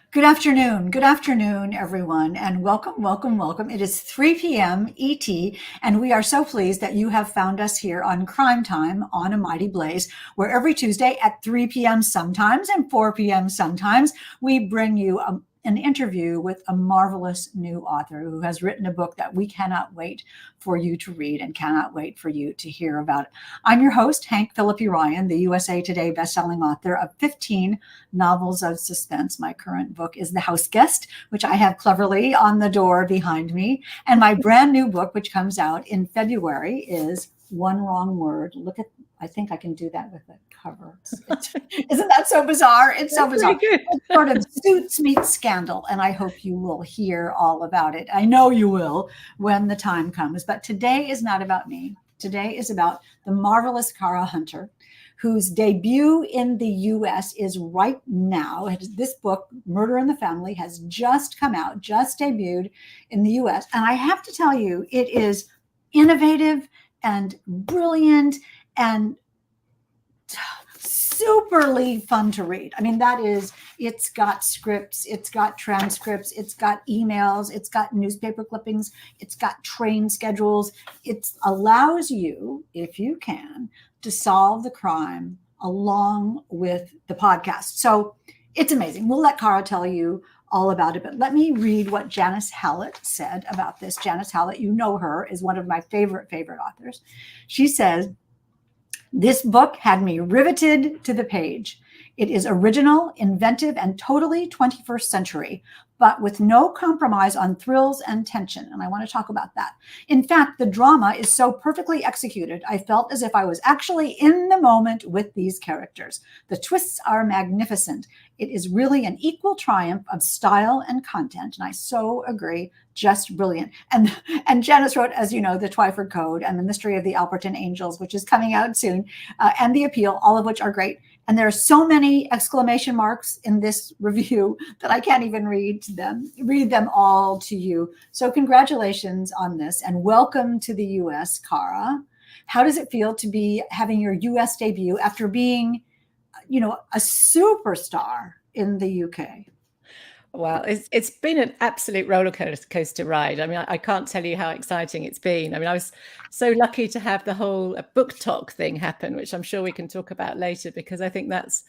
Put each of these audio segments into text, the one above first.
Good afternoon, everyone, and welcome, welcome, welcome. It is 3 p.m. ET, and we are so pleased that you have found us here on Crime Time on A Mighty Blaze, where every Tuesday at 3 p.m. sometimes and 4 p.m. sometimes, we bring you an interview with a marvelous new author who has written a book that we cannot wait for you to read and cannot wait for you to hear about. I'm your host, Hank Phillippi Ryan, the USA Today bestselling author of 15 novels of suspense. My current book is The House Guest, which I have cleverly on the door behind me. And my brand new book, which comes out in February, is One Wrong Word. I think I can do that with the cover. Isn't that so bizarre? It's so bizarre. It's sort of Suits meets Scandal, and I hope you will hear all about it. I know you will when the time comes. But today is not about me. Today is about the marvelous Cara Hunter, whose debut in the U.S. is right now. This book, Murder in the Family, has just come out, just debuted in the U.S. And I have to tell you, it is innovative and brilliant and superly fun to read. I mean, it's got scripts, it's got transcripts, it's got emails, it's got newspaper clippings, it's got train schedules. It allows you, if you can, to solve the crime along with the podcast. So it's amazing. We'll let Cara tell you all about it, but let me read what Janice Hallett said about this. Janice Hallett, you know her, is one of my favorite authors. She says, "This book had me riveted to the page. It is original, inventive, and totally 21st century, but with no compromise on thrills and tension." And I want to talk about that. "In fact, the drama is so perfectly executed, I felt as if I was actually in the moment with these characters. The twists are magnificent. It is really an equal triumph of style and content." And I so agree. Just brilliant. And Janice wrote, as you know, The Twyford Code and The Mystery of the Alberton Angels, which is coming out soon, and The Appeal, all of which are great. And there are so many exclamation marks in this review that I can't even read them all to you. So congratulations on this, and welcome to the U.S., Cara. How does it feel to be having your U.S. debut after being, a superstar in the UK? Well, it's been an absolute roller coaster ride. I mean, I can't tell you how exciting it's been. I mean, I was so lucky to have the whole book talk thing happen, which I'm sure we can talk about later, because I think that's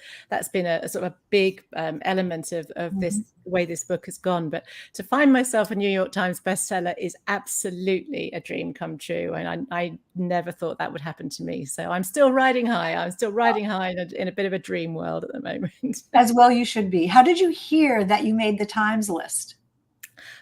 been a sort of a big element of this way this book has gone. But to find myself a New York Times bestseller is absolutely a dream come true, and I never thought that would happen to me. So I'm still riding high. I'm still riding high in a bit of a dream world at the moment. As well you should be. How did you hear that you made the Times list?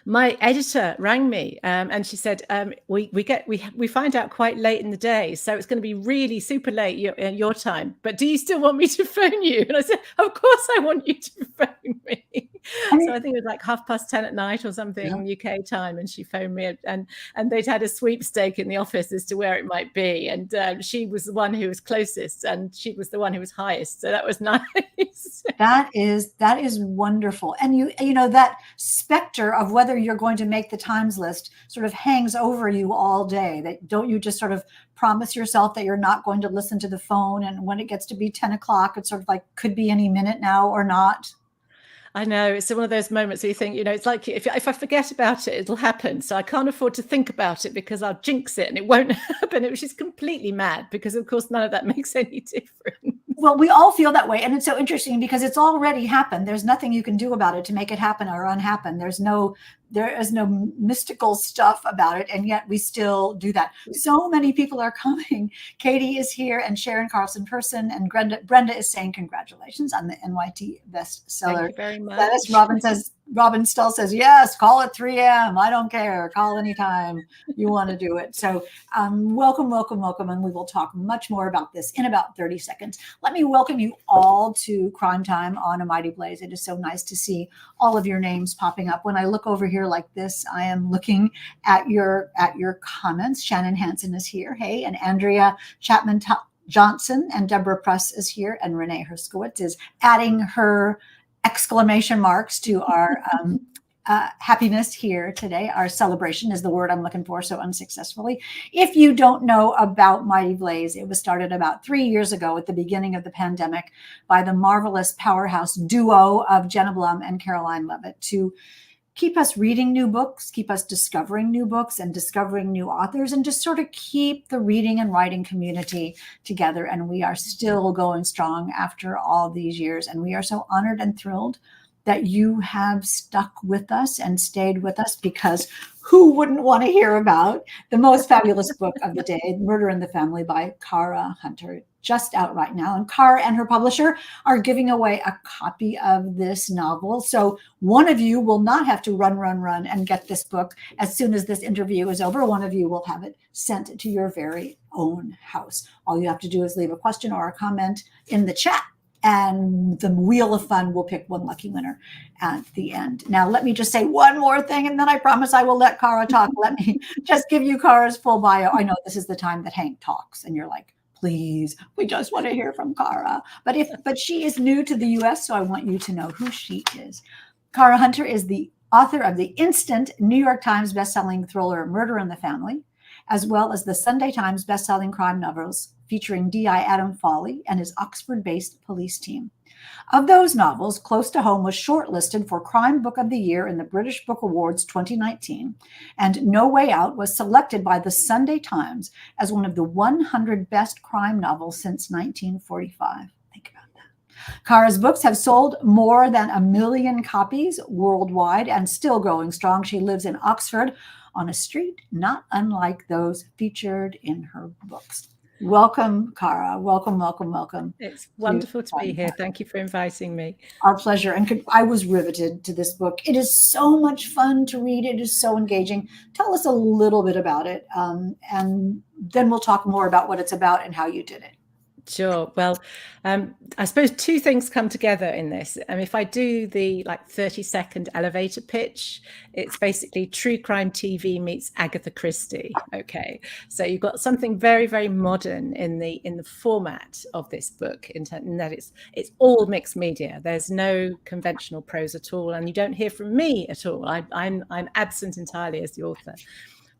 My editor rang me and she said, we find out quite late in the day, so it's going to be really super late your time. But do you still want me to phone you? And I said, of course I want you to phone me. So I think it was like 10:30 at night or something, UK time, and she phoned me, and they'd had a sweepstake in the office as to where it might be, and she was the one who was closest, and she was the one who was highest. So that was nice. That is wonderful. And you know that specter of whether you're going to make the Times list sort of hangs over you all day. That don't you just sort of promise yourself that you're not going to listen to the phone, and when it gets to be 10 o'clock, it's sort of like could be any minute now or not? I know, it's one of those moments where you think, it's like if I forget about it, it'll happen. So I can't afford to think about it because I'll jinx it and it won't happen. It was just completely mad because, of course, none of that makes any difference. Well, we all feel that way. And it's so interesting because it's already happened. There's nothing you can do about it to make it happen or unhappen. There is no mystical stuff about it. And yet we still do that. So many people are coming. Katie is here and Sharon Carlson Person. And Brenda is saying congratulations on the NYT bestseller. Thank you very much. Robin Stull says, yes, call it 3 a.m. I don't care. Call anytime you want to do it. So welcome. And we will talk much more about this in about 30 seconds. Let me welcome you all to Crime Time on A Mighty Blaze. It is so nice to see all of your names popping up. When I look over here like this, I am looking at your comments. Shannon Hansen is here. Hey, and Andrea Chapman Johnson and Deborah Press is here. And Renee Herskowitz is adding her exclamation marks to our happiness here today. Our celebration is the word I'm looking for so unsuccessfully. If you don't know about Mighty Blaze, it was started about 3 years ago at the beginning of the pandemic by the marvelous powerhouse duo of Jenna Blum and Caroline Levitt to keep us reading new books, keep us discovering new books and discovering new authors, and just sort of keep the reading and writing community together. And we are still going strong after all these years. And we are so honored and thrilled that you have stuck with us and stayed with us, because who wouldn't want to hear about the most fabulous book of the day, Murder in the Family by Cara Hunter, just out right now. And Cara and her publisher are giving away a copy of this novel. So one of you will not have to run and get this book as soon as this interview is over. One of you will have it sent to your very own house. All you have to do is leave a question or a comment in the chat, and the Wheel of Fun will pick one lucky winner at the end. Now, let me just say one more thing, and then I promise I will let Cara talk. Let me just give you Cara's full bio. I know this is the time that Hank talks, and you're like, please, we just want to hear from Cara. But she is new to the US, so I want you to know who she is. Cara Hunter is the author of the instant New York Times bestselling thriller Murder in the Family, as well as the Sunday Times bestselling crime novels featuring D.I. Adam Foley and his Oxford-based police team. Of those novels, Close to Home was shortlisted for Crime Book of the Year in the British Book Awards 2019, and No Way Out was selected by the Sunday Times as one of the 100 best crime novels since 1945. Think about that. Cara's books have sold more than 1 million copies worldwide and still going strong. She lives in Oxford on a street not unlike those featured in her books. Welcome, Cara. Welcome, welcome, welcome. It's wonderful to be here. Thank you for inviting me. Our pleasure. And I was riveted to this book. It is so much fun to read. It is so engaging. Tell us a little bit about it, and then we'll talk more about what it's about and how you did it. Sure. Well, I suppose two things come together in this. If I do the 30-second elevator pitch, it's basically true crime TV meets Agatha Christie. Okay, so you've got something very, very modern in the format of this book, in that it's all mixed media. There's no conventional prose at all, and you don't hear from me at all. I'm absent entirely as the author.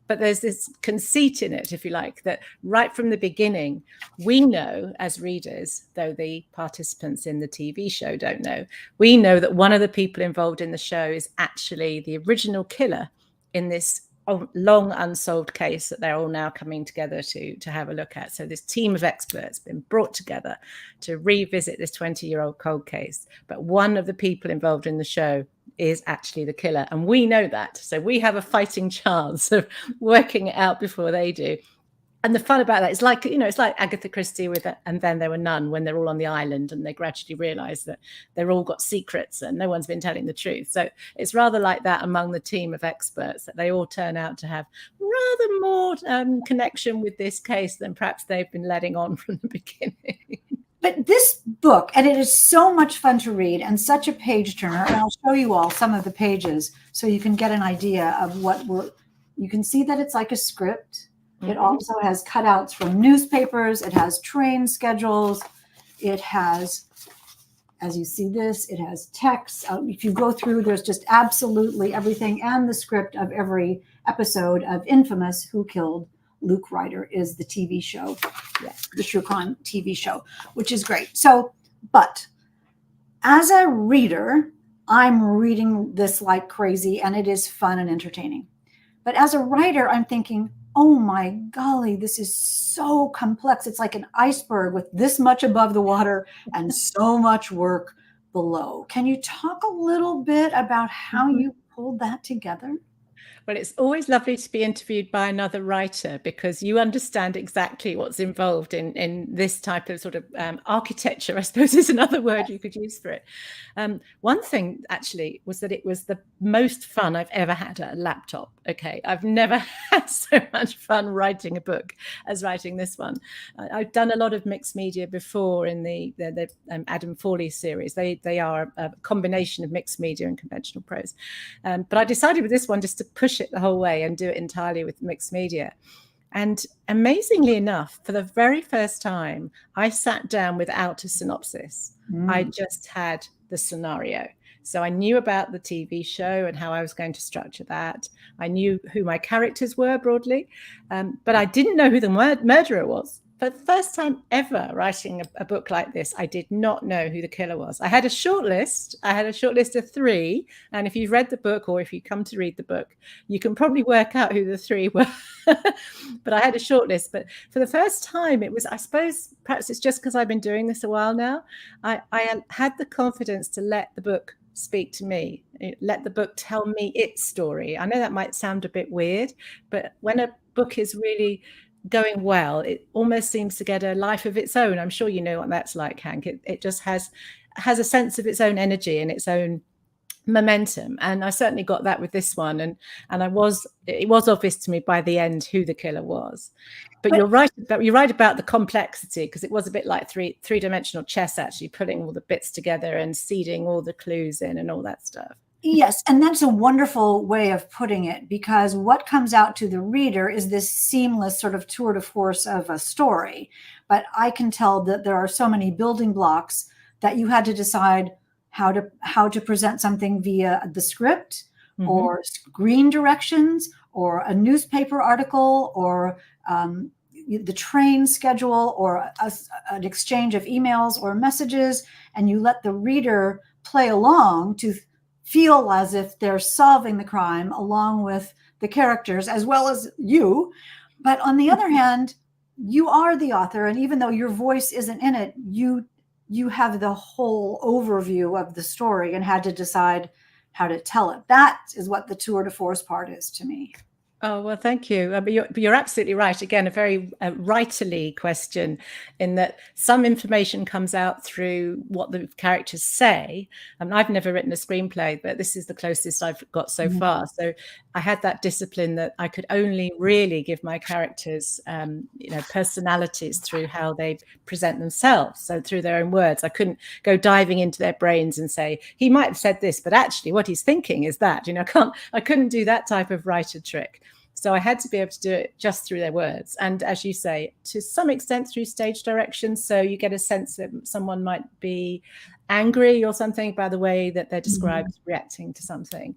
But there's this conceit in it, if you like, that right from the beginning, we know as readers, though the participants in the TV show don't know, we know that one of the people involved in the show is actually the original killer in this long unsolved case that they're all now coming together to have a look at. So this team of experts been brought together to revisit this 20-year-old cold case. But one of the people involved in the show is actually the killer. And we know that. So we have a fighting chance of working it out before they do. And the fun about that is it's like Agatha Christie with And Then There Were None, when they're all on the island and they gradually realize that they're all got secrets and no one's been telling the truth. So it's rather like that among the team of experts, that they all turn out to have rather more connection with this case than perhaps they've been letting on from the beginning. But this book, and it is so much fun to read and such a page turner, and I'll show you all some of the pages so you can get an idea of you can see that it's like a script. It also has cutouts from newspapers. It has train schedules. It has, as you see this, it has text. If you go through, there's just absolutely everything, and the script of every episode of Infamous, Who Killed Luke Ryder, is the TV show, the true crime TV show, which is great. So, but as a reader, I'm reading this like crazy, and it is fun and entertaining. But as a writer, I'm thinking, oh my golly, this is so complex. It's like an iceberg with this much above the water and so much work below. Can you talk a little bit about how you pulled that together? Well, it's always lovely to be interviewed by another writer, because you understand exactly what's involved in this type of sort of architecture, I suppose is another word you could use for it. One thing actually was that it was the most fun I've ever had at a laptop. Okay, I've never had so much fun writing a book as writing this one. I've done a lot of mixed media before in the Adam Foley series. They are a combination of mixed media and conventional prose. But I decided with this one just to push it the whole way and do it entirely with mixed media. And amazingly enough, for the very first time, I sat down without a synopsis. I just had the scenario. So I knew about the TV show and how I was going to structure that. I knew who my characters were broadly, but I didn't know who the murderer was. For the first time ever writing a book like this, I did not know who the killer was. I had a short list. I had a short list of 3. And if you've read the book, or if you come to read the book, you can probably work out who the 3 were. But I had a short list. But for the first time, it was, I suppose, perhaps it's just because I've been doing this a while now, I had the confidence to let the book speak to me, let the book tell me its story. I know that might sound a bit weird, but when a book is really going well, it almost seems to get a life of its own. I'm sure you know what that's like, Hank. It just has a sense of its own energy and its own momentum, and I certainly got that with this one. And it was obvious to me by the end who the killer was. But you're right about the complexity, because it was a bit like three-dimensional chess, actually putting all the bits together and seeding all the clues in and all that stuff. Yes, and that's a wonderful way of putting it, because what comes out to the reader is this seamless sort of tour de force of a story. But I can tell that there are so many building blocks that you had to decide how to present something via the script, or screen directions, or a newspaper article, or the train schedule, or an exchange of emails or messages, and you let the reader play along to feel as if they're solving the crime along with the characters as well as you. But on the other hand, you are the author, and even though your voice isn't in it, you have the whole overview of the story and had to decide how to tell it. That is what the tour de force part is to me. Oh, well, thank you. But you're absolutely right. Again, a very writerly question, in that some information comes out through what the characters say. I've never written a screenplay, but this is the closest I've got so far. So I had that discipline that I could only really give my characters, personalities through how they present themselves. So through their own words, I couldn't go diving into their brains and say, he might have said this, but actually what he's thinking is that. I couldn't do that type of writer trick. So I had to be able to do it just through their words. And as you say, to some extent through stage direction. So you get a sense that someone might be angry or something by the way that they're described reacting to something.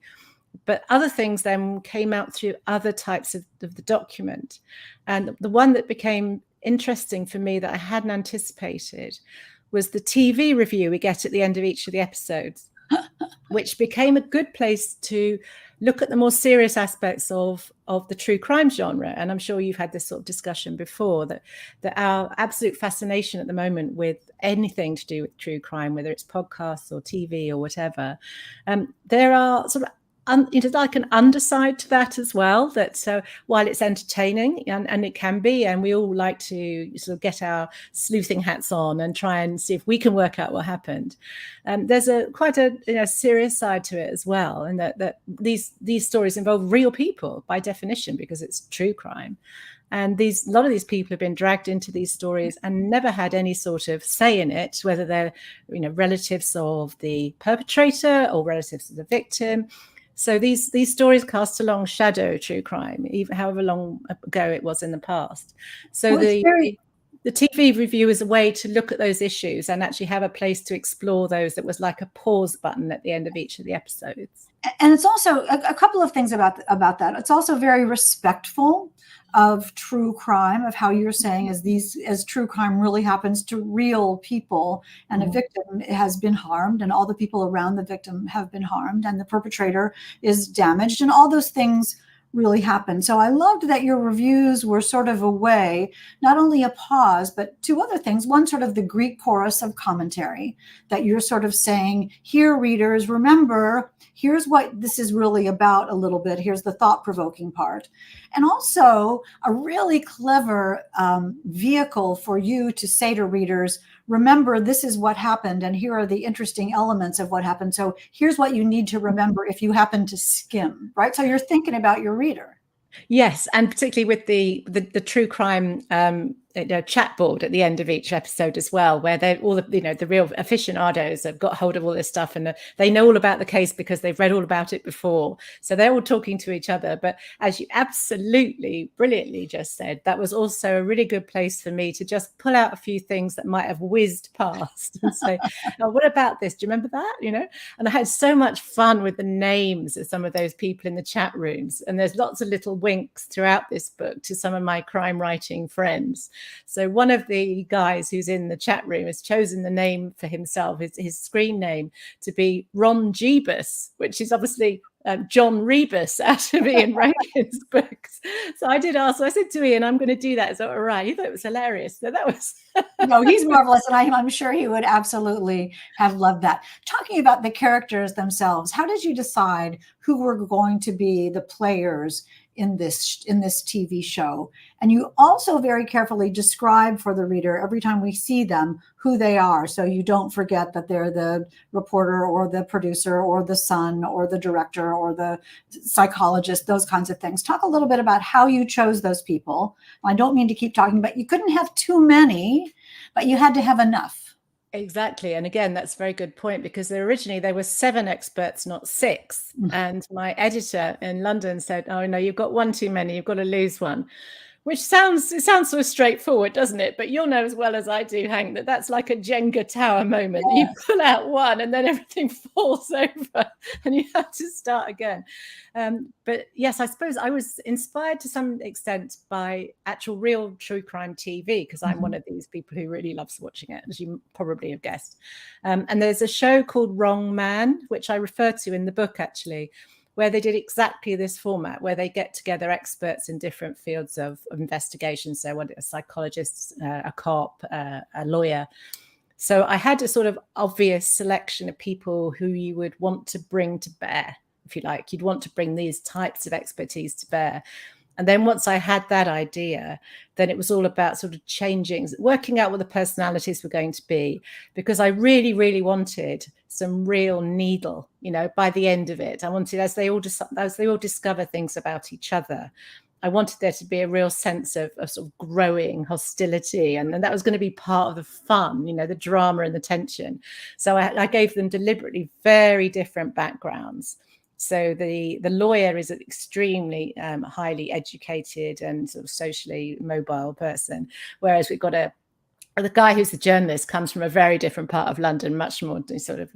But other things then came out through other types of the document. And the one that became interesting for me that I hadn't anticipated was the TV review we get at the end of each of the episodes, which became a good place to look at the more serious aspects of the true crime genre. And I'm sure you've had this sort of discussion before, that our absolute fascination at the moment with anything to do with true crime, whether it's podcasts or TV or whatever, there are sort of like an underside to that as well, that while it's entertaining, and it can be, and we all like to sort of get our sleuthing hats on and try and see if we can work out what happened, there's quite a serious side to it as well, and that these stories involve real people by definition, because it's true crime. And a lot of these people have been dragged into these stories and never had any sort of say in it, whether they're relatives of the perpetrator or relatives of the victim. So these stories cast a long shadow of true crime, even however long ago it was in the past. So the TV review is a way to look at those issues and actually have a place to explore those. That was like a pause button at the end of each of the episodes. And it's also a couple of things about that. It's also very respectful of true crime, of how you're saying as true crime really happens to real people, and a victim has been harmed, and all the people around the victim have been harmed, and the perpetrator is damaged, and all those things really happen. So I loved that your reviews were sort of a way, not only a pause, but two other things. One, sort of the Greek chorus of commentary, that you're sort of saying, here, readers, remember, here's what this is really about a little bit. Here's the thought-provoking part. And also a really clever vehicle for you to say to readers, remember, this is what happened, and here are the interesting elements of what happened. So here's what you need to remember if you happen to skim, right? So you're thinking about your reader. Yes, and particularly with the true crime chat board at the end of each episode as well, where they're all the real aficionados have got hold of all this stuff, and they know all about the case because they've read all about it before. So they're all talking to each other. But as you absolutely brilliantly just said, that was also a really good place for me to just pull out a few things that might have whizzed past and say, oh, what about this? Do you remember that? And I had so much fun with the names of some of those people in the chat rooms. And there's lots of little winks throughout this book to some of my crime writing friends. So one of the guys who's in the chat room has chosen the name for himself, his screen name, to be Ron Jeebus, which is obviously John Rebus out of Ian Rankin's books. So I did ask, I said to Ian, I'm going to do that. Is that all right? He thought it was hilarious. So that was... No, he's marvelous. And I'm sure he would absolutely have loved that. Talking about the characters themselves, how did you decide who were going to be the players in this TV show? And you also very carefully describe for the reader every time we see them who they are, so you don't forget that they're the reporter or the producer or the son or the director or the psychologist, those kinds of things. Talk a little bit about how you chose those people. I don't mean to keep talking, but you couldn't have too many, but you had to have enough. Exactly. And again, that's a very good point, because originally there were 7 experts, not 6. Mm-hmm. And my editor in London said, oh, no, you've got one too many. You've got to lose one. Which sounds sort of straightforward, doesn't it? But you'll know as well as I do, Hank, that that's like a Jenga tower moment. Yeah. You pull out one and then everything falls over and you have to start again. But yes, I suppose I was inspired to some extent by actual real true crime TV, because I'm one of these people who really loves watching it, as you probably have guessed. And there's a show called Wrong Man, which I refer to in the book, actually, where they did exactly this format, where they get together experts in different fields of investigation. So a psychologist, a cop, a lawyer. So I had a sort of obvious selection of people who you would want to bring to bear, if you like. You'd want to bring these types of expertise to bear. And then once I had that idea, then it was all about sort of working out what the personalities were going to be, because I really, really wanted some real needle, by the end of it. I wanted, as they all discover things about each other, I wanted there to be a real sense of sort of growing hostility. And that was going to be part of the fun, the drama and the tension. So I gave them deliberately very different backgrounds. So the lawyer is an extremely highly educated and sort of socially mobile person, whereas we've got the guy who's the journalist comes from a very different part of London, much more sort of,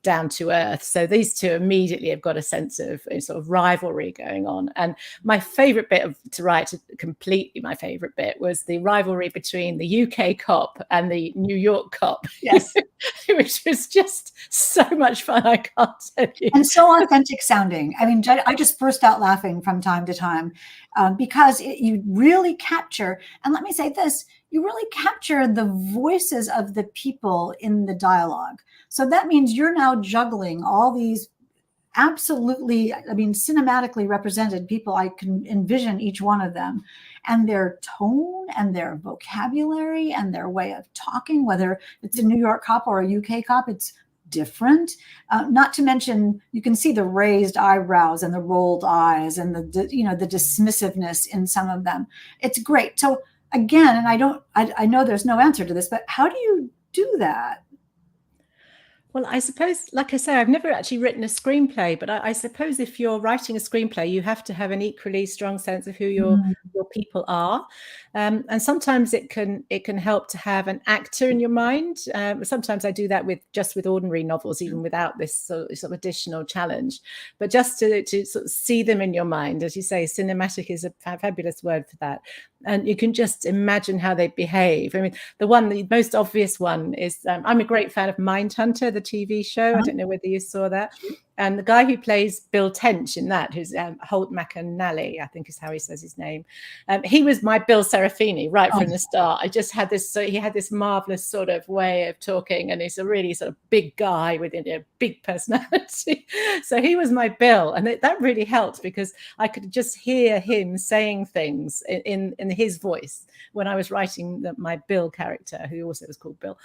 down to earth. So these two immediately have got a sense of sort of rivalry going on. And my favorite bit to write, completely my favorite bit, was the rivalry between the UK cop and the New York cop. Yes. Which was just so much fun, I can't tell you. And so authentic sounding. I mean, I just burst out laughing from time to time because you really capture, and let me say this, you really capture the voices of the people in the dialogue. So that means you're now juggling all these absolutely, cinematically represented people. I can envision each one of them and their tone and their vocabulary and their way of talking, whether it's a New York cop or a UK cop, it's different. Not to mention, you can see the raised eyebrows and the rolled eyes and the dismissiveness in some of them. It's great. So again, and I know there's no answer to this, but how do you do that? Well, I suppose, like I say, I've never actually written a screenplay, but I suppose if you're writing a screenplay, you have to have an equally strong sense of who your people are. And sometimes it can help to have an actor in your mind. Sometimes I do that with ordinary novels, even without this sort of additional challenge. But just to sort of see them in your mind, as you say, cinematic is a fabulous word for that. And you can just imagine how they behave. I mean, the most obvious one is, I'm a great fan of Mindhunter, the TV show. I don't know whether you saw that. And the guy who plays Bill Tench in that, who's Holt McAnally, I think is how he says his name. He was my Bill Serafini right from the start. I just had this, so he had this marvelous sort of way of talking, and he's a really sort of big guy with a big personality. So he was my Bill, and that really helped because I could just hear him saying things in his voice when I was writing my Bill character, who also was called Bill.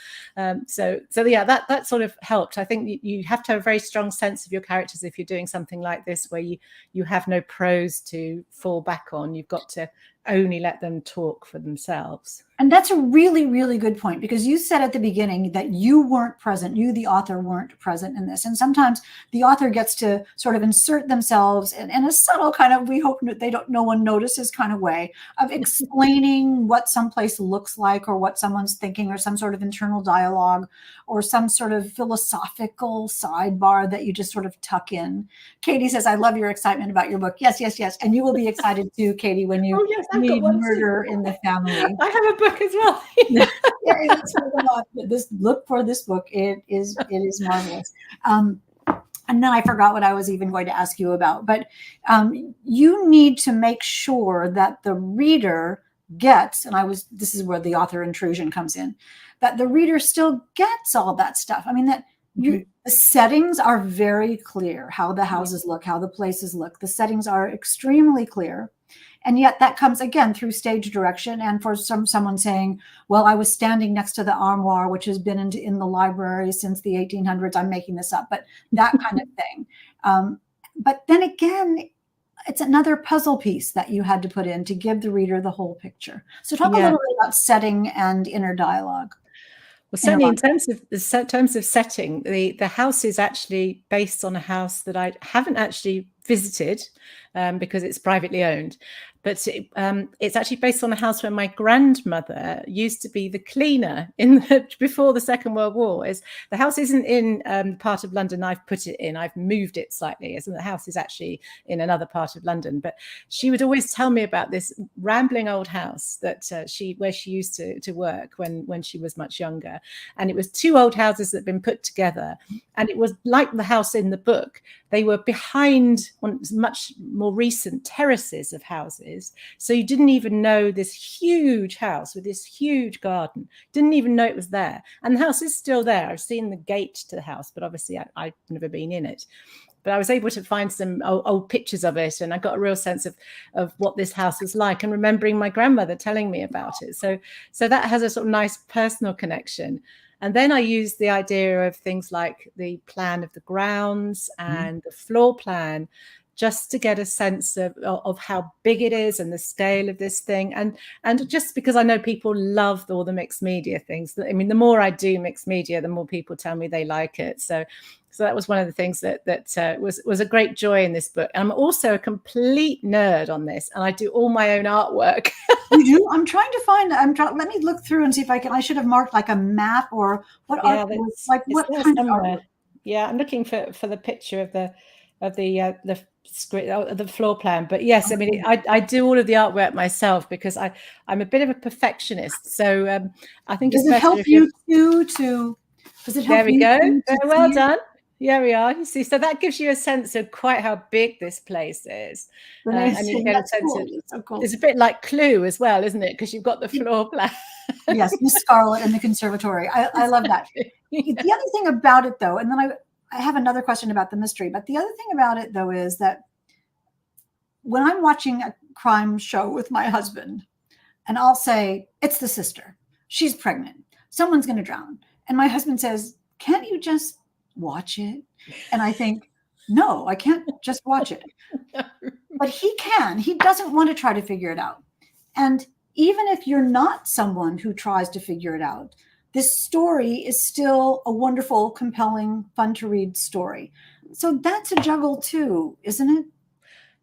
So yeah, that sort of helped. I think you have to have a very strong sense of your characters if you're doing something like this, where you have no prose to fall back on. You've got to only let them talk for themselves. And that's a really, really good point, because you said at the beginning that you weren't present, you, the author, weren't present in this. And sometimes the author gets to sort of insert themselves in a subtle kind of, we hope that no one notices kind of way of explaining what someplace looks like, or what someone's thinking, or some sort of internal dialogue, or some sort of philosophical sidebar that you just sort of tuck in. Katie says, I love your excitement about your book. Yes, yes, yes. And you will be excited too, Katie, when you Yes, I've read got one Murder too. in the Family. I have a book as well. Look for this book. It is marvelous. And then I forgot what I was even going to ask you about. But you need to make sure that the reader gets, this is where the author intrusion comes in, that the reader still gets all that stuff. I mean, that the settings are very clear, how the houses look, how the places look. The settings are extremely clear. And yet that comes again through stage direction, and for someone saying, well, I was standing next to the armoire, which has been in the library since the 1800s. I'm making this up, but that kind of thing. But then again, it's another puzzle piece that you had to put in to give the reader the whole picture. So talk a little bit about setting and inner dialogue. Well, certainly in terms of setting, the house is actually based on a house that I haven't actually visited because it's privately owned. But it's actually based on a house where my grandmother used to be the cleaner before the Second World War. The house isn't in part of London I've put it in. I've moved it slightly, as in the house is actually in another part of London. But she would always tell me about this rambling old house that where she used to work when she was much younger. And it was two old houses that had been put together. And it was like the house in the book. They were behind on much more recent terraces of houses. So you didn't even know this huge house with this huge garden, didn't even know it was there. And the house is still there. I've seen the gate to the house, but obviously I've never been in it. But I was able to find some old pictures of it, and I got a real sense of what this house was like, and remembering my grandmother telling me about it. So that has a sort of nice personal connection. And then I used the idea of things like the plan of the grounds and the floor plan, just to get a sense of how big it is and the scale of this thing. And just because I know people love all the mixed media things. I mean, the more I do mixed media, the more people tell me they like it. So that was one of the things that was a great joy in this book. And I'm also a complete nerd on this, and I do all my own artwork. You do? I'm trying to find. Let me look through and see if I can. I should have marked like a map or what art. Like what kind of art? Yeah, I'm looking for the picture of the script, the floor plan. But yes, I mean, I do all of the artwork myself because I'm a bit of a perfectionist. So I think does it's it help if you to? Does it help? There we go. Very well done. Yeah, we are. You see, so that gives you a sense of quite how big this place is. And you get a sense of it's a bit like Clue as well, isn't it? Because you've got the floor plan. Yes, Miss Scarlet and the conservatory. I love that. Yeah. The other thing about it, though, and then I have another question about the mystery, but the other thing about it, though, is that when I'm watching a crime show with my husband, and I'll say, it's the sister. She's pregnant. Someone's going to drown. And my husband says, can't you just watch it? And I think, no, I can't just watch it. But he can. He doesn't want to try to figure it out. And even if you're not someone who tries to figure it out, this story is still a wonderful, compelling, fun to read story. So that's a juggle too, isn't it?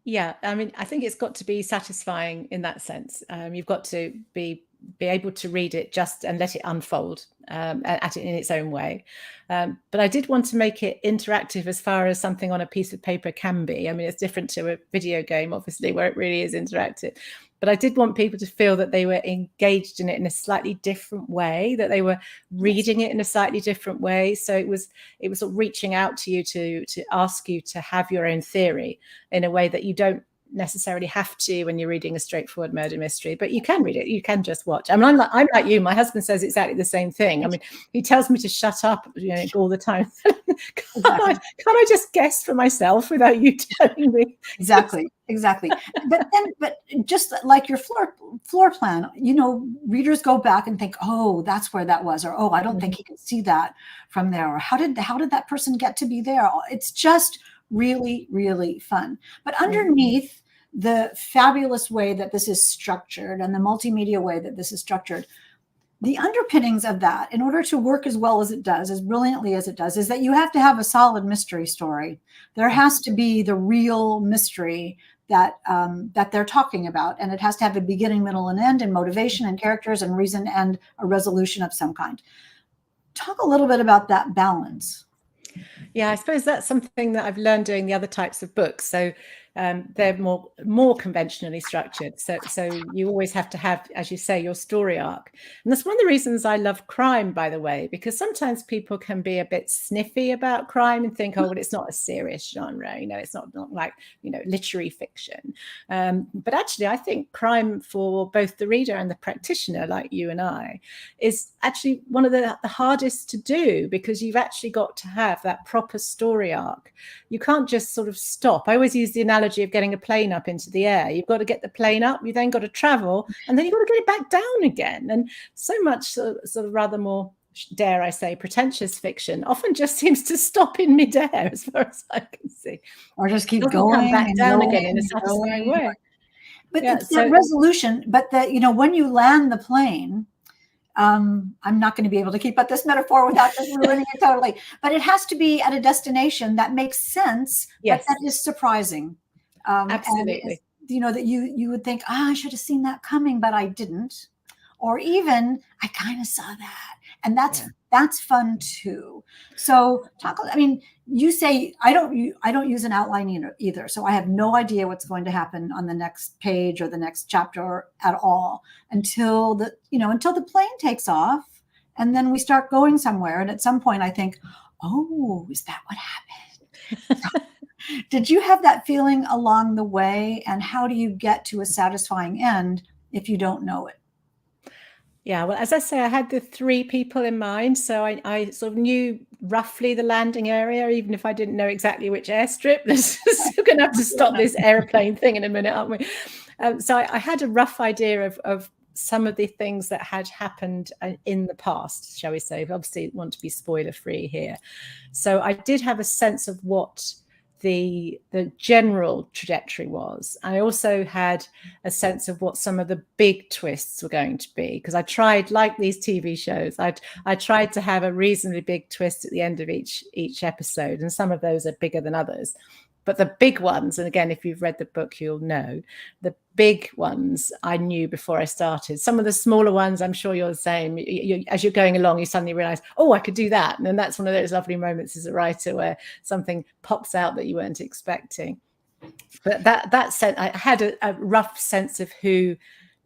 Yeah, I mean, I think it's got to be satisfying in that sense. You've got to be able to read it just and let it unfold at it in its own way. But I did want to make it interactive as far as something on a piece of paper can be. I mean, it's different to a video game, obviously, where it really is interactive. But I did want people to feel that they were engaged in it in a slightly different way, that they were reading it in a slightly different way. So it was sort of reaching out to you to ask you to have your own theory in a way that you don't necessarily have to when you're reading a straightforward murder mystery, but you can read it. You can just watch. I mean, I'm like you. My husband says exactly the same thing. I mean, he tells me to shut up, all the time. Can't I just guess for myself without you telling me? Exactly. But just like your floor plan, readers go back and think, oh, that's where that was, or oh, I don't think he could see that from there, or how did that person get to be there? It's just really, really fun. But underneath the fabulous way that this is structured and the multimedia way that this is structured, the underpinnings of that, in order to work as well as it does, as brilliantly as it does, is that you have to have a solid mystery story. There has to be the real mystery that that they're talking about, and it has to have a beginning, middle, and end, and motivation, and characters, and reason, and a resolution of some kind. Talk a little bit about that balance. Yeah, I suppose that's something that I've learned doing the other types of books. So they're more conventionally structured. So you always have to have, as you say, your story arc. And that's one of the reasons I love crime, by the way, because sometimes people can be a bit sniffy about crime and think, oh, well, it's not a serious genre. It's not like, literary fiction. But actually, I think crime for both the reader and the practitioner, like you and I, is actually one of the hardest to do, because you've actually got to have that proper story arc. You can't just sort of stop. I always use the analogy of getting a plane up into the air. You've got to get the plane up, you then got to travel, and then you've got to get it back down again. And so much sort of rather more, dare I say, pretentious fiction often just seems to stop in midair, as far as I can see, or just keep doesn't going come back and down going again in a and satisfying going. way. But it's that resolution. But that, when you land the plane, I'm not going to be able to keep up this metaphor without just ruining it totally. But it has to be at a destination that makes sense, yes, but that is surprising. Absolutely. And that you would think, I should have seen that coming, but I didn't. Or even, I kind of saw that. And that's fun too. So you say, I don't use an outline either. So I have no idea what's going to happen on the next page or the next chapter at all until the plane takes off, and then we start going somewhere. And at some point I think, oh, is that what happened? Did you have that feeling along the way? And how do you get to a satisfying end if you don't know it? Yeah, well, as I say, I had the 3 people in mind. So I sort of knew roughly the landing area, even if I didn't know exactly which airstrip. We're going to have to stop this airplane thing in a minute, aren't we? So I had a rough idea of some of the things that had happened in the past, shall we say. Obviously, want to be spoiler free here. So I did have a sense of what the general trajectory was. I also had a sense of what some of the big twists were going to be, because I tried, like these TV shows, I tried to have a reasonably big twist at the end of each episode, and some of those are bigger than others. But the big ones, and again, if you've read the book, you'll know, the big ones I knew before I started. Some of the smaller ones, I'm sure you're the same. As you're going along, you suddenly realize, oh, I could do that. And then that's one of those lovely moments as a writer where something pops out that you weren't expecting. But that said, I had a rough sense of who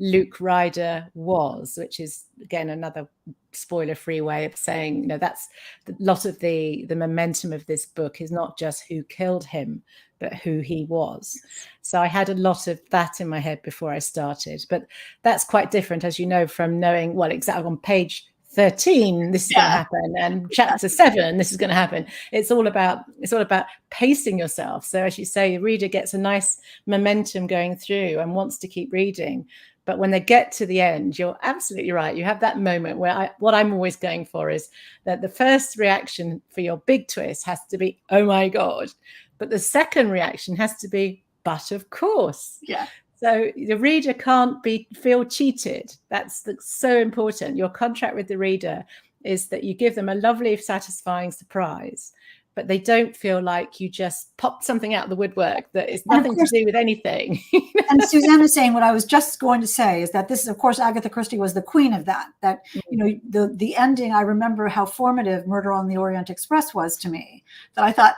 Luke Ryder was, which is, again, another spoiler-free way of saying, that's a lot of the momentum of this book is not just who killed him, but who he was. So I had a lot of that in my head before I started. But that's quite different, as you know, from knowing, well, exactly on page 13 this is going to happen, and chapter 7 this is going to happen. It's all about pacing yourself. So as you say, the reader gets a nice momentum going through and wants to keep reading. But when they get to the end, you're absolutely right. You have that moment where what I'm always going for is that the first reaction for your big twist has to be, oh my God. But the second reaction has to be, but of course. Yeah. So the reader can't feel cheated. That's so important. Your contract with the reader is that you give them a lovely, satisfying surprise, but they don't feel like you just popped something out of the woodwork that is nothing to do with anything. And Suzanne is saying, what I was just going to say is that this is, of course, Agatha Christie was the queen of that, the ending. I remember how formative Murder on the Orient Express was to me, that I thought,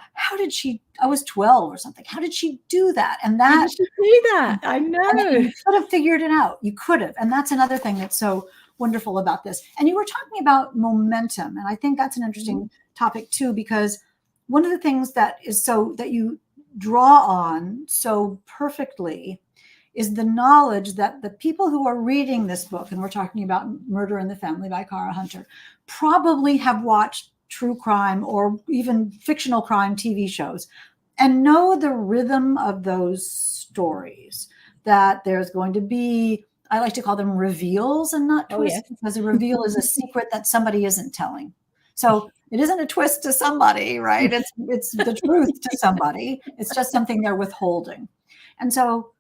I was 12 or something. How did she do that? And that, how did she do that? I know. You could have figured it out. You could have. And that's another thing that's so wonderful about this. And you were talking about momentum. And I think that's an interesting topic too, because one of the things that you draw on so perfectly is the knowledge that the people who are reading this book, and we're talking about Murder in the Family by Cara Hunter, probably have watched true crime or even fictional crime TV shows and know the rhythm of those stories, that there's going to be, I like to call them reveals and not twists, because a reveal is a secret that somebody isn't telling. So it isn't a twist to somebody, right? It's the truth to somebody. It's just something they're withholding. And so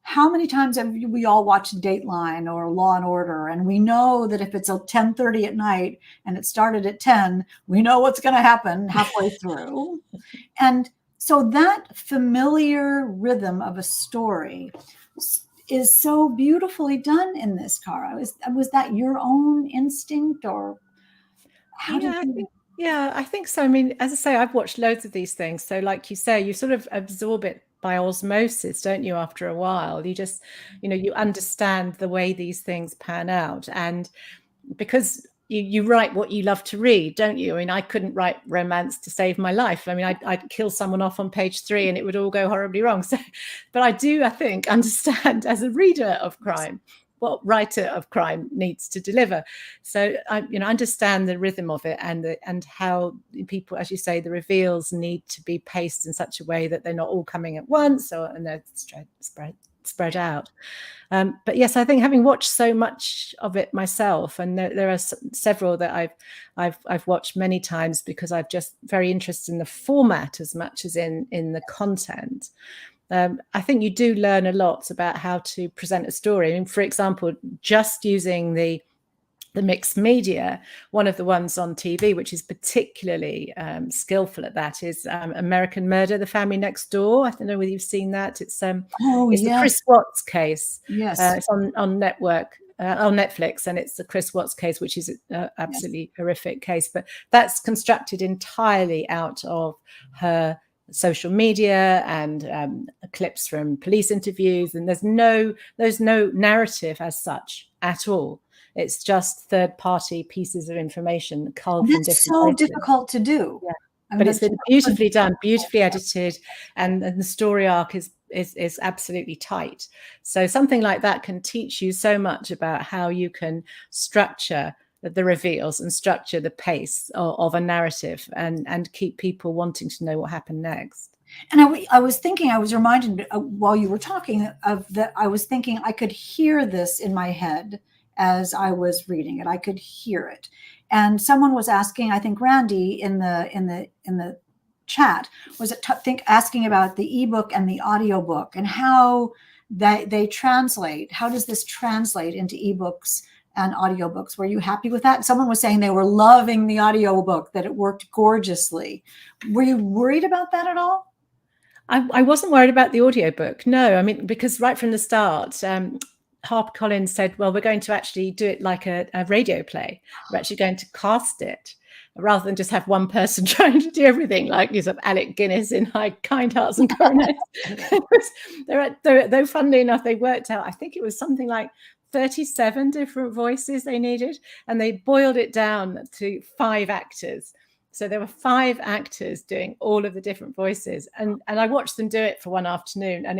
how many times have we all watched Dateline or Law and Order, and we know that if it's 10:30 at night and it started at 10, we know what's going to happen halfway through. And so that familiar rhythm of a story is so beautifully done in this, Cara. Was that your own instinct, or how did you? Yeah, I think so. I mean, as I say, I've watched loads of these things. So like you say, you sort of absorb it by osmosis, don't you? After a while, you just, you understand the way these things pan out. And because you write what you love to read, don't you? I mean, I couldn't write romance to save my life. I mean, I'd kill someone off on page 3 and it would all go horribly wrong. So, but I do, I think, understand as a reader of crime what writer of crime needs to deliver. So I, understand the rhythm of it and how people, as you say, the reveals need to be paced in such a way that they're not all coming at once and they're spread out. But yes, I think having watched so much of it myself, and there are several that I've watched many times because I'm just very interested in the format as much as in the content. I think you do learn a lot about how to present a story. I mean, for example, just using the mixed media, one of the ones on TV, which is particularly skillful at that, is American Murder, The Family Next Door. I don't know whether you've seen that. It's the Chris Watts case. Yes. It's on Netflix, and it's the Chris Watts case, which is an absolutely horrific case. But that's constructed entirely out of her social media and clips from police interviews, and there's no narrative as such at all. It's just third-party pieces of information culled from different so places. Difficult to do. Yeah. But it's been beautifully done, beautifully edited, and the story arc is absolutely tight. So something like that can teach you so much about how you can structure the reveals and structure the pace of a narrative and keep people wanting to know what happened next. And I was reminded while you were talking of that. I was thinking I could hear this in my head as I was reading it. I could hear it. And someone was asking, I think Randy in the chat was asking about the ebook and the audiobook and how they translate. How does this translate into ebooks and audiobooks? Were you happy with that? Someone was saying they were loving the audiobook, that it worked gorgeously. Were you worried about that at all? I wasn't worried about the audiobook. No, I mean, because right from the start, HarperCollins said, well, we're going to actually do it like a radio play. We're actually going to cast it rather than just have one person trying to do everything, like Alec Guinness in Kind Hearts and Coronets. Though funnily enough, they worked out, I think it was something like 37 different voices they needed, and they boiled it down to 5 actors. So there were 5 actors doing all of the different voices, and I watched them do it for one afternoon, and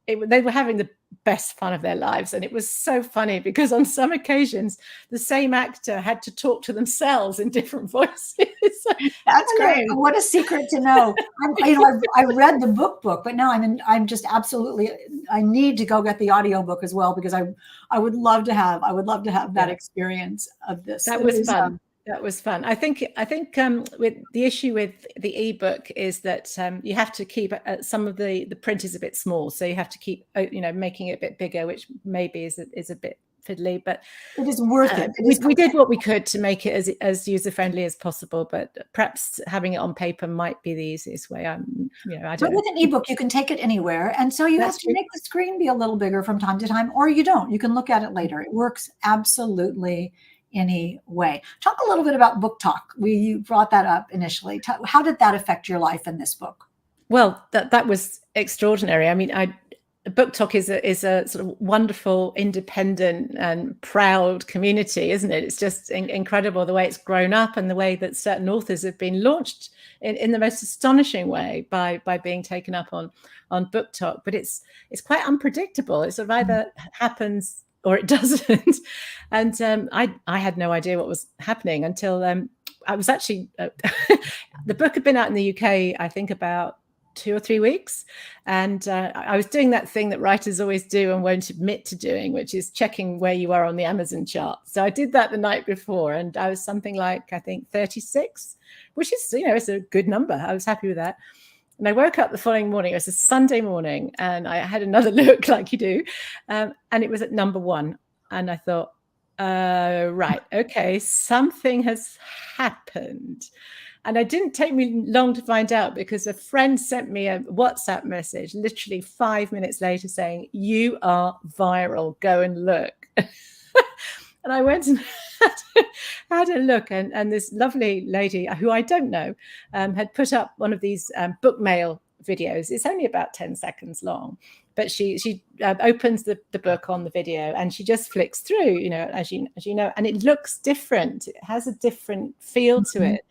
they were having the best fun of their lives. And it was so funny because on some occasions the same actor had to talk to themselves in different voices. That's great. What a secret to know. I read the book, but now I'm just absolutely, I need to go get the audiobook as well, because I would love to have that experience of this. That was fun. That was fun. I think with the issue with the ebook is that you have to keep some of the print is a bit small, so you have to keep making it a bit bigger, which maybe is a bit fiddly, but it is worth it. We did what we could to make it as user friendly as possible, but perhaps having it on paper might be the easiest way. I don't know. But with an ebook, you can take it anywhere, and so you have to make the screen be a little bigger from time to time, or you don't. You can look at it later. It works absolutely any way. Talk a little bit about book talk. You brought that up initially. How did that affect your life in this book? Well, that was extraordinary. I mean, Book Talk is a sort of wonderful, independent and proud community, isn't it? It's just incredible the way it's grown up and the way that certain authors have been launched in the most astonishing way by being taken up on Book Talk. But it's quite unpredictable. It sort of either happens or it doesn't. And I had no idea what was happening until I was actually, the book had been out in the UK, I think about 2 or 3 weeks. And I was doing that thing that writers always do and won't admit to doing, which is checking where you are on the Amazon chart. So I did that the night before, and I was something like, I think 36, which is, it's a good number. I was happy with that. And I woke up the following morning, it was a Sunday morning, and I had another look like you do. And it was at number 1. And I thought, right, okay, something has happened. And it didn't take me long to find out, because a friend sent me a WhatsApp message literally 5 minutes later saying, "You are viral, go and look." And I went and had a look, and this lovely lady who I don't know had put up one of these book mail videos. It's only about 10 seconds long, but she opens the book on the video, and she just flicks through, as you know, and it looks different. It has a different feel to it.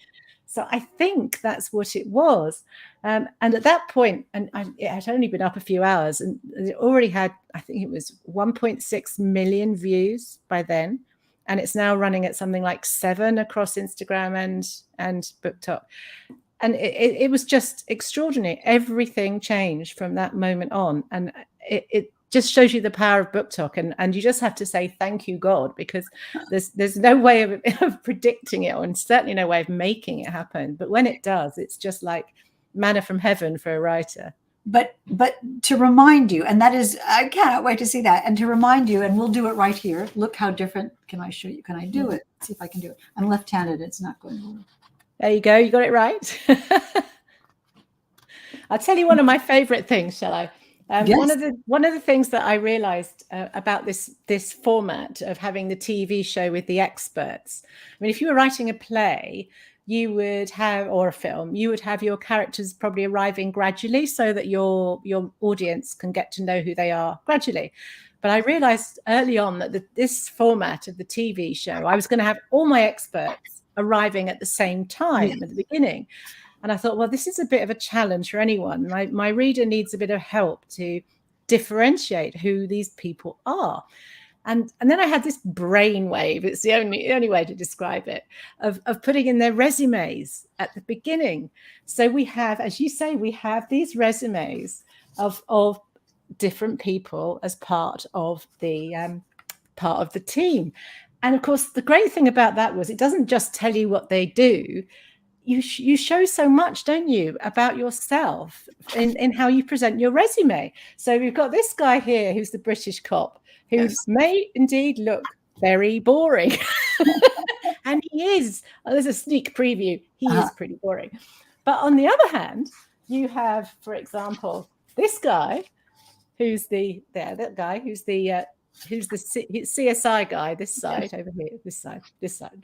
So I think that's what it was. And at that point, and it had only been up a few hours, and it already had, I think it was 1.6 million views by then. And it's now running at something like 7 across Instagram and BookTok. And it was just extraordinary. Everything changed from that moment on. And it just shows you the power of BookTok, and you just have to say thank you, God, because there's no way of predicting it, and certainly no way of making it happen. But when it does, it's just like manna from heaven for a writer. But to remind you, and that is, I cannot wait to see that, and to remind you, and we'll do it right here. Look how different. Can I show you? Can I do it? See if I can do it. I'm left-handed. It's not going to work. There you go. You got it right. I'll tell you one of my favorite things, shall I? Yes. One of the things that I realized about this format of having the TV show with the experts. I mean, if you were writing a play, you would have, or a film, you would have your characters probably arriving gradually so that your audience can get to know who they are gradually. But I realized early on that this format of the TV show, I was going to have all my experts arriving at the same time at the beginning. And I thought, well, this is a bit of a challenge for anyone. My reader needs a bit of help to differentiate who these people are. And then I had this brainwave, it's the only way to describe it, of putting in their resumes at the beginning. So we have, as you say, we have these resumes of different people as part of the team. And of course, the great thing about that was it doesn't just tell you what they do. You show so much, don't you, about yourself in how you present your resume. So we've got this guy here who's the British cop, who may indeed look very boring. And he is. There's a sneak preview. He is pretty boring. But on the other hand, you have, for example, this guy who's the CSI guy, this side over here, this side,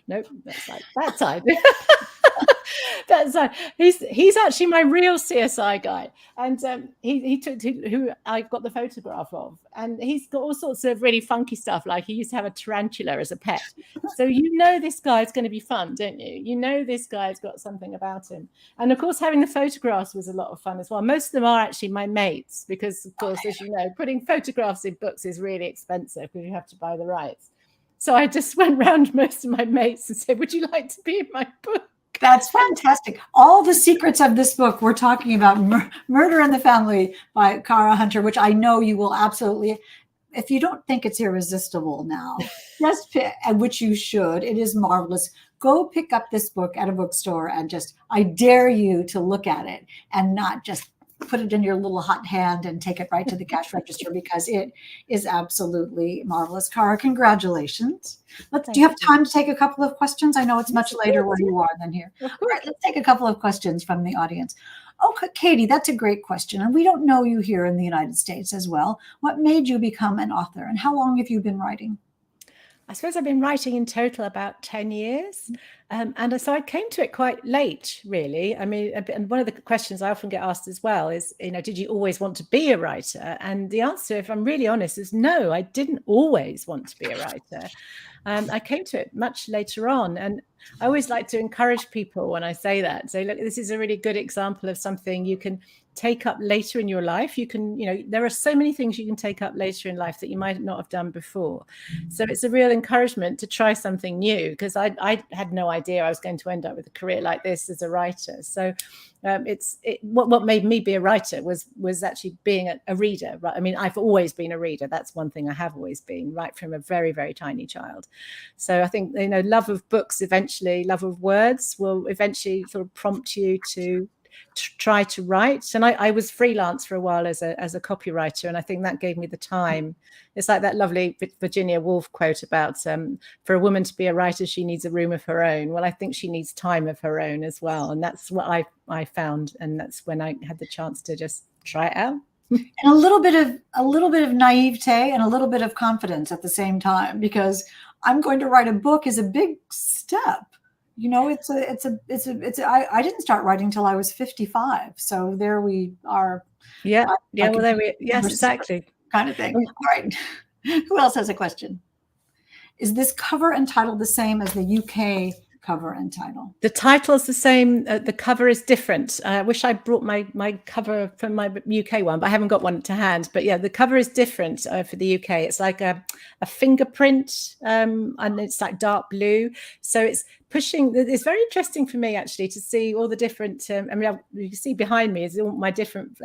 nope, that side. That side. He's actually my real CSI guy, and he took who I've got the photograph of, and he's got all sorts of really funky stuff. Like he used to have a tarantula as a pet, so this guy's going to be fun, don't you? This guy's got something about him, and of course having the photographs was a lot of fun as well. Most of them are actually my mates, because of course, as you know, putting photographs in books is really expensive because you have to buy the rights. So I just went round most of my mates and said, "Would you like to be in my book?" That's fantastic. All the secrets of this book, we're talking about Murder in the Family by Cara Hunter, which I know you will absolutely, if you don't think it's irresistible now, just pick, which you should. It is marvelous. Go pick up this book at a bookstore and I dare you to look at it and not just put it in your little hot hand and take it right to the cash register, because it is absolutely marvelous. Cara, congratulations. Do you have time to take a couple of questions? I know it's much later where you are than here. All right, let's take a couple of questions from the audience. Okay, Katie, that's a great question. And we don't know you here in the United States as well. What made you become an author, and how long have you been writing? I suppose I've been writing in total about 10 years. And so I came to it quite late, really. I mean, and one of the questions I often get asked as well is, did you always want to be a writer? And the answer, if I'm really honest, is no, I didn't always want to be a writer. I came to it much later on. And I always like to encourage people when I say that. Say, look, this is a really good example of something you can take up later in your life. You can, there are so many things you can take up later in life that you might not have done before. So it's a real encouragement to try something new, because I had no idea I was going to end up with a career like this as a writer. So what made me be a writer was actually being a reader. Right? I mean, I've always been a reader. That's one thing I have always been, right from a very, very tiny child. So I think, love of books eventually, love of words will eventually sort of prompt you to try to write. And I was freelance for a while as a copywriter, and I think that gave me the time. It's like that lovely Virginia Woolf quote about for a woman to be a writer, she needs a room of her own. Well, I think she needs time of her own as well, and that's what I found, and that's when I had the chance to just try it out. And a little bit of naivete and a little bit of confidence at the same time, because I'm going to write a book is a big step. You know, I didn't start writing till I was 55. So there we are. Yeah. Yeah. Well, yes, exactly. Kind of thing. All right. Who else has a question? Is this cover and title the same as the UK cover and title? The title's the same. The cover is different. I wish I brought my cover from my UK one, but I haven't got one to hand. But yeah, the cover is different for the UK. It's like a fingerprint, and it's like dark blue. So it's pushing. It's very interesting for me actually to see all the different. I mean, you can see behind me is all my different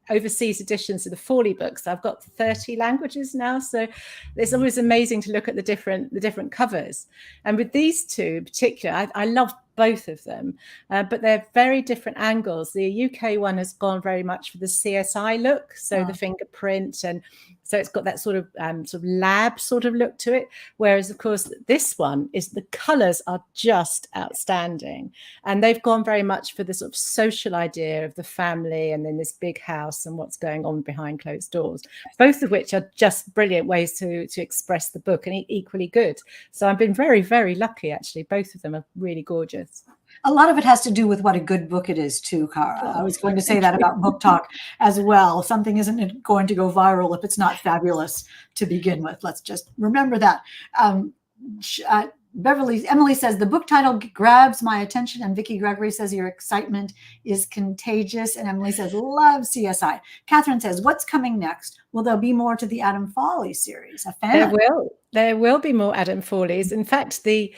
overseas editions of the Phillippi books. I've got 30 languages now, so it's always amazing to look at the different covers. And with these two in particular, I love both of them, but they're very different angles. The UK one has gone very much for the CSI look, so the fingerprint, and so it's got that sort of lab sort of look to it. Whereas, of course, this one is the colours are just outstanding, and they've gone very much for the sort of social idea of the family and then this big house and what's going on behind closed doors. Both of which are just brilliant ways to express the book, and equally good. So I've been very, very lucky actually. Both of them are really gorgeous. A lot of it has to do with what a good book it is too, Cara. I was going to say that about Book Talk as well. Something isn't going to go viral if it's not fabulous to begin with. Let's just remember that. Emily says, the book title grabs my attention. And Vicki Gregory says, your excitement is contagious. And Emily says, love CSI. Catherine says, what's coming next? Will there be more to the Adam Foley series? A fan? There will be more Adam Foley's. In fact, the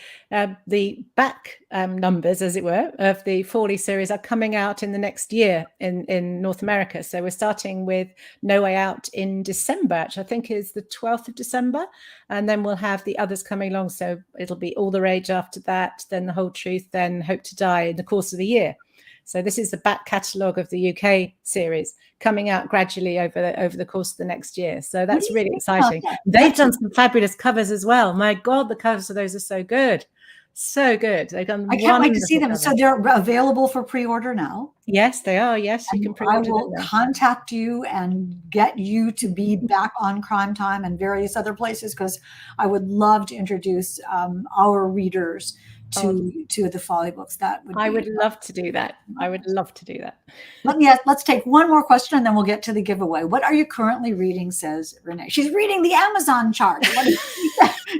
back numbers, as it were, of the Foley series are coming out in the next year in North America. So we're starting with No Way Out in December, which I think is the 12th of December. And then we'll have the others coming along. So it'll be All the Rage after that, then The Whole Truth, then Hope to Die in the course of the year. So this is the back catalogue of the UK series coming out gradually over the course of the next year. So that's really exciting. They've done some fabulous covers as well. My God, the covers of those are so good. So good. They've done. I can't wait to see them. Covers. So they're available for pre-order now? Yes, they are. Yes, you can pre-order them. I will contact you and get you to be back on Crime Time and various other places, because I would love to introduce our readers to the Foley books. I would love to do that. I would love to do that. Let's take one more question and then we'll get to the giveaway. What are you currently reading, says Renee. She's reading the Amazon chart.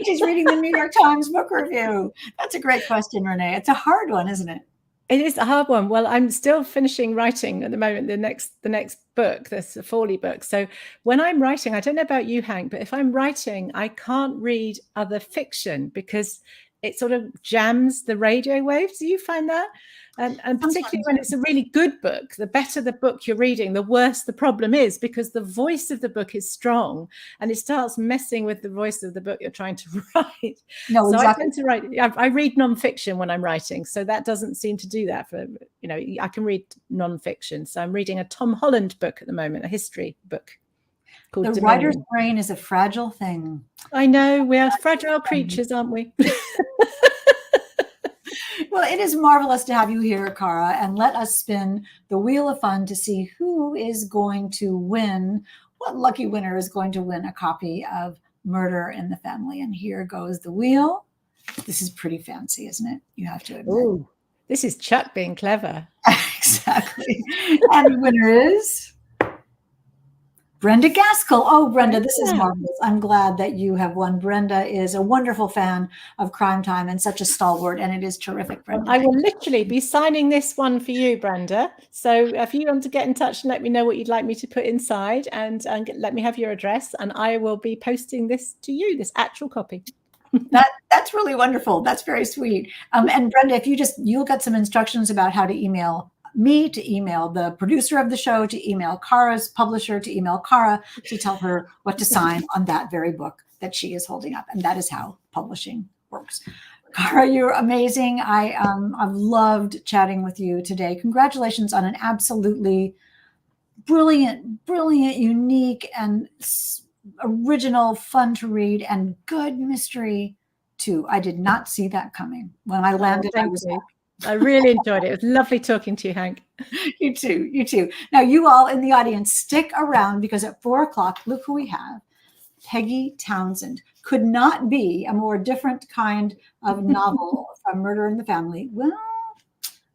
She's reading the New York Times book review. That's a great question, Renee. It's a hard one, isn't it? It is a hard one. Well, I'm still finishing writing at the moment, the next book, this Foley book. So when I'm writing, I don't know about you, Hank, but if I'm writing, I can't read other fiction because it sort of jams the radio waves. Do you find that? And particularly when it's a really good book, the better the book you're reading, the worse the problem is, because the voice of the book is strong and it starts messing with the voice of the book you're trying to write. No, so exactly. I tend to write. I read nonfiction when I'm writing, so that doesn't seem to do that. For I can read nonfiction. So I'm reading a Tom Holland book at the moment, a history book. The writer's brain is a fragile thing. I know, we are fragile creatures, aren't we? Well, it is marvelous to have you here, Cara, and let us spin the wheel of fun to see who is going to win. What lucky winner is going to win a copy of Murder in the Family? And here goes the wheel. This is pretty fancy, isn't it? You have to admit. Ooh, this is Chuck being clever. Exactly. And the winner is Brenda Gaskell. Oh, Brenda, this is marvelous. I'm glad that you have won. Brenda is a wonderful fan of Crime Time and such a stalwart, and it is terrific, Brenda. I will literally be signing this one for you, Brenda. So if you want to get in touch and let me know what you'd like me to put inside and let me have your address, and I will be posting this to you, this actual copy. That's really wonderful. That's very sweet. And Brenda, if you'll get some instructions about how to email me, to email the producer of the show, to email Cara's publisher, to email Cara, to tell her what to sign on that very book that she is holding up. And that is how publishing works. Cara, you're amazing. I've loved chatting with you today. Congratulations on an absolutely brilliant, unique, and original, fun to read, and good mystery too. I did not see that coming. When I landed, I Thank was you. I really enjoyed it. It was lovely talking to you, Hank. You too. You too. Now, you all in the audience, stick around because at 4 o'clock, look who we have. Peggy Townsend. Could not be a more different kind of novel from Murder in the Family. Well,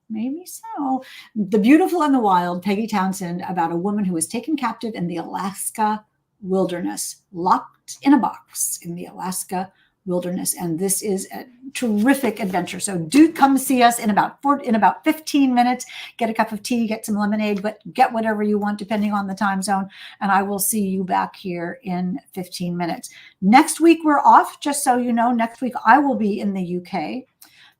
maybe so. The Beautiful and the Wild, Peggy Townsend, about a woman who was taken captive in the Alaska wilderness, locked in a box in the Alaska wilderness. And this is a terrific adventure. So do come see us in about 15 minutes. Get a cup of tea, get some lemonade, but get whatever you want depending on the time zone. And I will see you back here in 15 minutes. Next week we're off, just so you know. Next week I will be in the UK.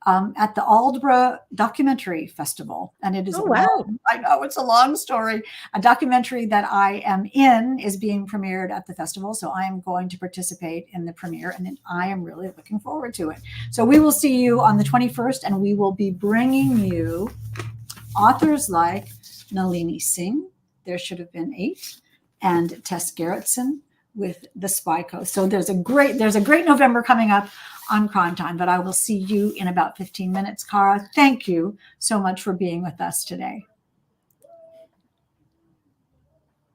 At the Aldborough Documentary Festival. And it is I know it's a long story. A documentary that I am in is being premiered at the festival. So I am going to participate in the premiere, and I am really looking forward to it. So we will see you on the 21st, and we will be bringing you authors like Nalini Singh, There Should Have Been 8, and Tess Gerritsen with The Spy Coast. So there's a great November coming up on Crime Time, but I will see you in about 15 minutes. Cara, thank you so much for being with us today.